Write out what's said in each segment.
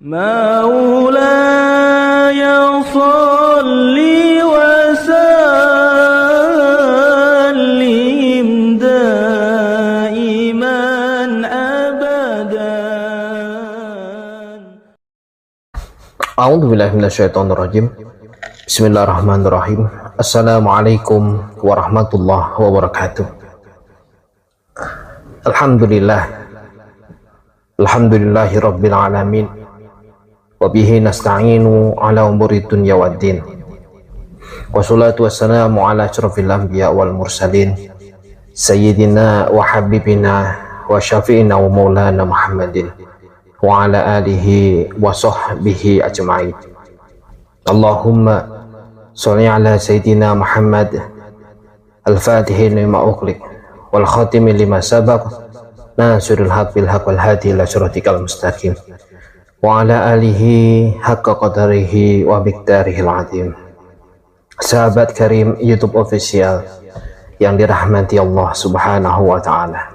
مولاي صل وسلم دائما أبدا. A'udzu billahi minasyaitonir rajim. Bismillahirrahmanirrahim. Assalamualaikum warahmatullahi wabarakatuh. Alhamdulillahi rabbil alamin. Wa bihi nasta'inu ala umuri dunya waddin. Wassalatu wassalamu ala asyrafil anbiya wal mursalin sayyidina wa habibina wa syafi'ina wa maulana Muhammadin wa ala alihi wa sahbihi ajma'in. Allahumma sholli ala sayyidina Muhammad al-fatihi lima ughliq wal khatimi lima sabaq nasirul haq bil haq wal hadi ila siratikal mustaqim wa ala alihi haqqa qadarihi wa miqdarihil azim. Sahabat karim YouTube official yang dirahmati Allah Subhanahu wa taala.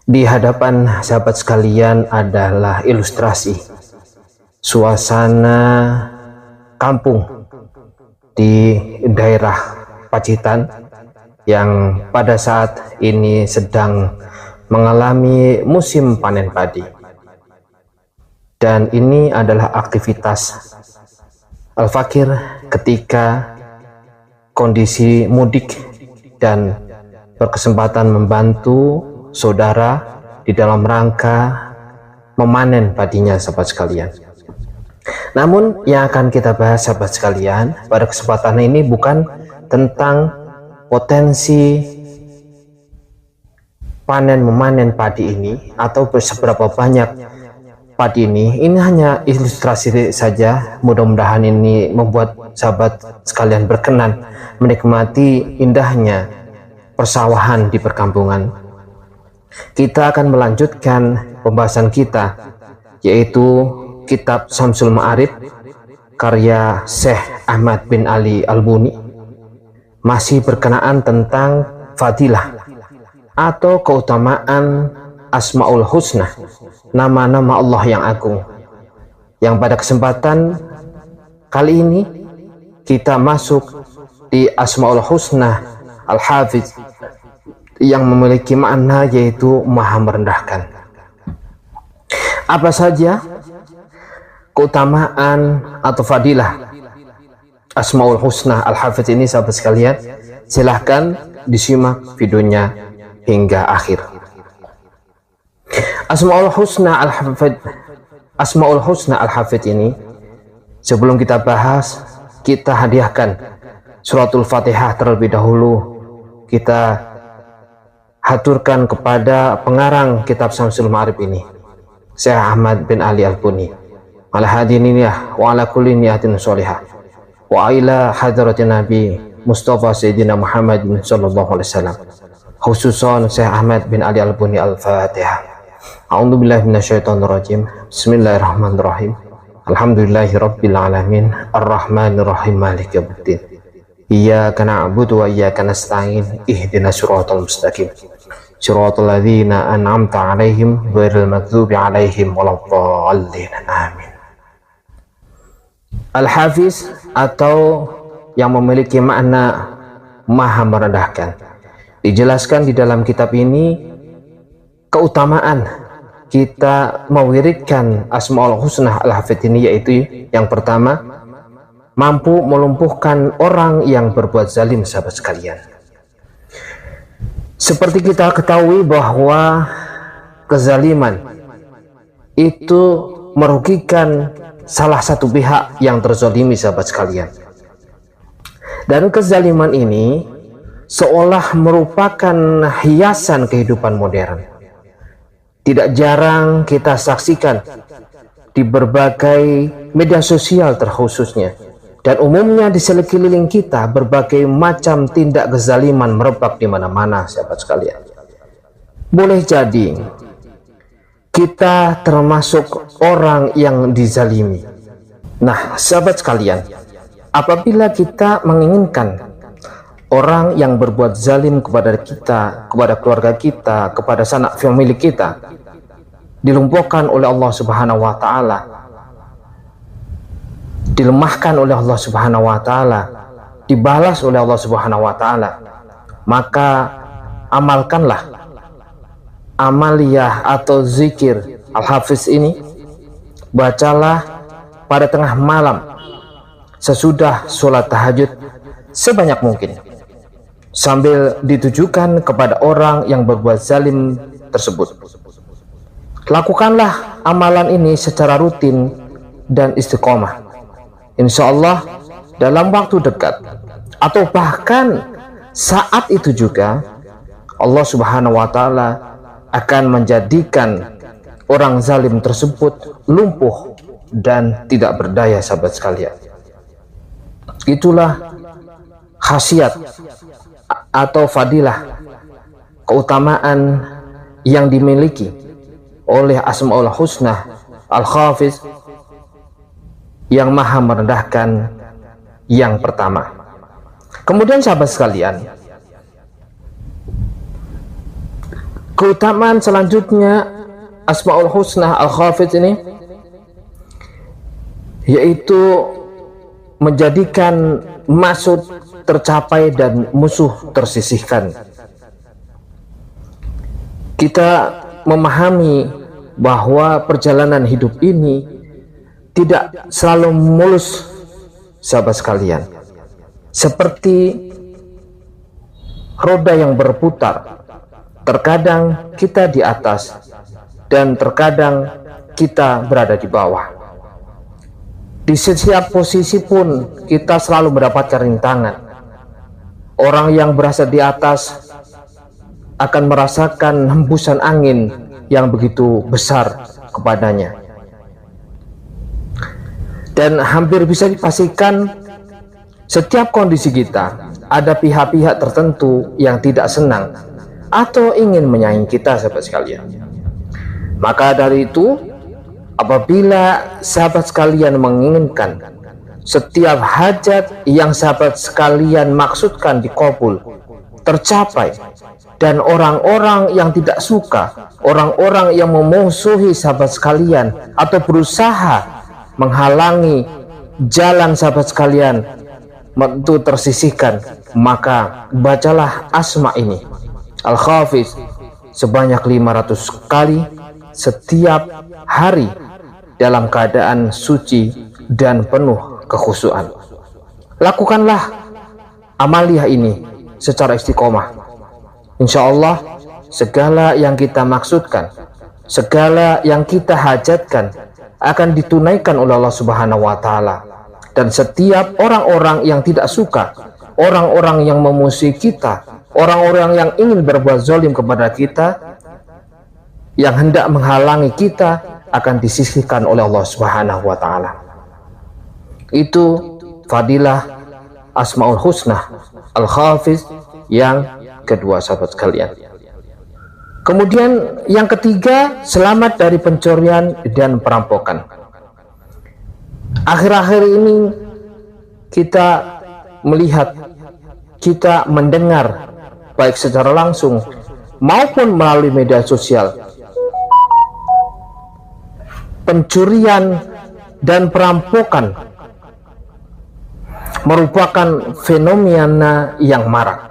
Di hadapan sahabat sekalian adalah ilustrasi suasana kampung di daerah Pacitan yang pada saat ini sedang mengalami musim panen padi. Dan ini adalah aktivitas Al-Fakir ketika kondisi mudik dan berkesempatan membantu saudara di dalam rangka memanen padinya, sahabat sekalian. Namun yang akan kita bahas, sahabat sekalian, pada kesempatan ini bukan tentang potensi panen memanen padi ini atau seberapa banyak padi ini hanya ilustrasi saja. Mudah-mudahan ini membuat sahabat sekalian berkenan menikmati indahnya persawahan di perkampungan. Kita akan melanjutkan pembahasan kita, yaitu kitab Syamsul Ma'arif karya Syekh Ahmad bin Ali Al-Buni, masih berkenaan tentang fadilah atau keutamaan Asmaul Husna, nama-nama Allah yang agung, yang pada kesempatan kali ini kita masuk di Asmaul Husna Al-Hafiz yang memiliki makna yaitu maha merendahkan. Apa saja keutamaan atau fadilah Asmaul Husna Al-Hafiz ini, sahabat sekalian? Silahkan disimak videonya hingga akhir. Asmaul Husna Al-Hafiz ini, sebelum kita bahas, kita hadiahkan suratul Fatihah terlebih dahulu. Kita haturkan kepada pengarang kitab Syamsul Ma'arif ini, Syekh Ahmad bin Ali Al-Buni, ala hadiniyah wa ala kulli niyatin sholihah wa ila hadratin Nabi Mustafa Sayyidina Muhammad sallallahu alaihi wasallam, khususan Syekh Ahmad bin Ali Al-Buni. Al-Fatihah. A'udzu billahi minasyaitonir rajim. Bismillahirrahmanirrahim. Alhamdulillahi rabbil alamin, arrahmanir rahim, maliki yaumiddin. Iyyaka na'budu wa iyyaka nasta'in. Ihdinas siratal mustaqim. Siratal ladzina an'amta 'alaihim ghairil maghdubi 'alaihim waladdallin. Amin. Al-Hafiz atau yang memiliki makna maha merendahkan, dijelaskan di dalam kitab ini keutamaan kita mewiridkan Asmaul Husna Al-Hafiz ini, yaitu yang pertama, mampu melumpuhkan orang yang berbuat zalim, sahabat sekalian. Seperti kita ketahui bahwa kezaliman itu merugikan salah satu pihak yang terzalimi, sahabat sekalian. Dan kezaliman ini seolah merupakan hiasan kehidupan modern. Tidak jarang kita saksikan di berbagai media sosial terkhususnya, dan umumnya di sekeliling kita, berbagai macam tindak kezaliman merebak di mana-mana, sahabat sekalian. Boleh jadi kita termasuk orang yang dizalimi. Nah, sahabat sekalian, apabila kita menginginkan orang yang berbuat zalim kepada kita, kepada keluarga kita, kepada sanak famili kita, dilumpuhkan oleh Allah Subhanahu wa taala, dilemahkan oleh Allah Subhanahu wa taala, dibalas oleh Allah Subhanahu wa taala, maka amalkanlah amaliyah atau zikir Al-Hafiz ini. Bacalah pada tengah malam sesudah sholat tahajud sebanyak mungkin, sambil ditujukan kepada orang yang berbuat zalim tersebut. Lakukanlah amalan ini secara rutin dan istiqomah. Insya Allah dalam waktu dekat atau bahkan saat itu juga Allah Subhanahu wa taala akan menjadikan orang zalim tersebut lumpuh dan tidak berdaya, sahabat sekalian. Itulah khasiat atau fadilah, keutamaan yang dimiliki oleh Asmaul Husna Al-Hafiz yang maha merendahkan yang pertama. Kemudian sahabat sekalian, keutamaan selanjutnya Asmaul Husna Al-Hafiz ini yaitu menjadikan maksud tercapai dan musuh tersisihkan. Kita memahami bahwa perjalanan hidup ini tidak selalu mulus, sahabat sekalian. Seperti roda yang berputar, terkadang kita di atas dan terkadang kita berada di bawah. Di setiap posisi pun kita selalu mendapatkan rintangan. Orang yang berada di atas akan merasakan hembusan angin yang begitu besar kepadanya. Dan hampir bisa dipastikan setiap kondisi kita ada pihak-pihak tertentu yang tidak senang atau ingin menyaingi kita, sahabat sekalian. Maka dari itu, apabila sahabat sekalian menginginkan setiap hajat yang sahabat sekalian maksudkan dikabul, tercapai, dan orang-orang yang tidak suka, orang-orang yang memusuhi sahabat sekalian atau berusaha menghalangi jalan sahabat sekalian untuk tersisihkan, maka bacalah asma ini Al-Hafiz sebanyak 500 kali setiap hari dalam keadaan suci dan penuh kekhusyuan. Lakukanlah amaliyah ini secara istiqomah. Insya Allah segala yang kita maksudkan, segala yang kita hajatkan akan ditunaikan oleh Allah Subhanahu wa taala. Dan setiap orang-orang yang tidak suka, orang-orang yang memusuhi kita, orang-orang yang ingin berbuat zalim kepada kita, yang hendak menghalangi kita, akan disisihkan oleh Allah Subhanahu wa taala. Itu fadilah Asmaul Husna Al-Hafiz yang kedua, sahabat sekalian. Kemudian yang ketiga, selamat dari pencurian dan perampokan. Akhir-akhir ini kita melihat, kita mendengar baik secara langsung maupun melalui media sosial, pencurian dan perampokan merupakan fenomena yang marak.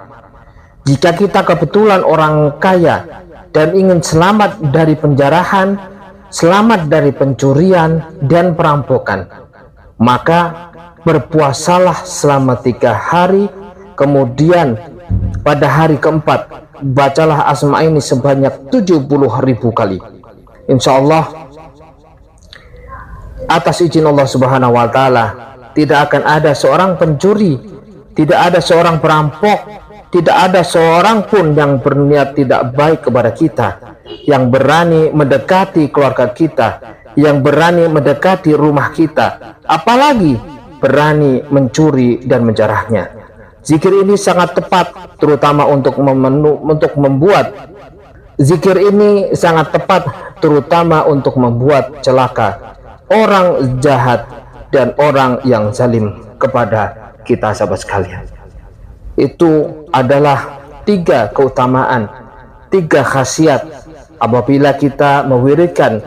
Jika kita kebetulan orang kaya dan ingin selamat dari penjarahan, selamat dari pencurian dan perampokan, maka berpuasalah selama 3 hari, kemudian pada hari keempat bacalah asma ini sebanyak 70.000 kali. Insya Allah atas izin Allah Subhanahu wa taala tidak akan ada seorang pencuri, tidak ada seorang perampok, tidak ada seorang pun yang berniat tidak baik kepada kita, yang berani mendekati keluarga kita, yang berani mendekati rumah kita, apalagi berani mencuri dan menjarahnya. Zikir ini sangat tepat, terutama untuk membuat zikir ini sangat tepat, terutama untuk membuat celaka orang jahat dan orang yang zalim kepada kita, sahabat sekalian. Itu adalah 3 keutamaan, 3 khasiat apabila kita mewiridkan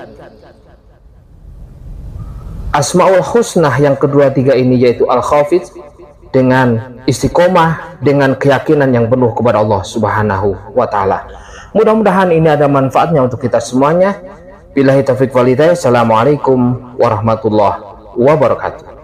Asmaul Husnah yang kedua tiga ini, yaitu Al-Khafid, dengan istiqomah, dengan keyakinan yang penuh kepada Allah Subhanahu wa Ta'ala. Mudah-mudahan ini ada manfaatnya untuk kita semuanya. Billahi taufiq wal hidayah. Assalamualaikum warahmatullahi wabarakatuh.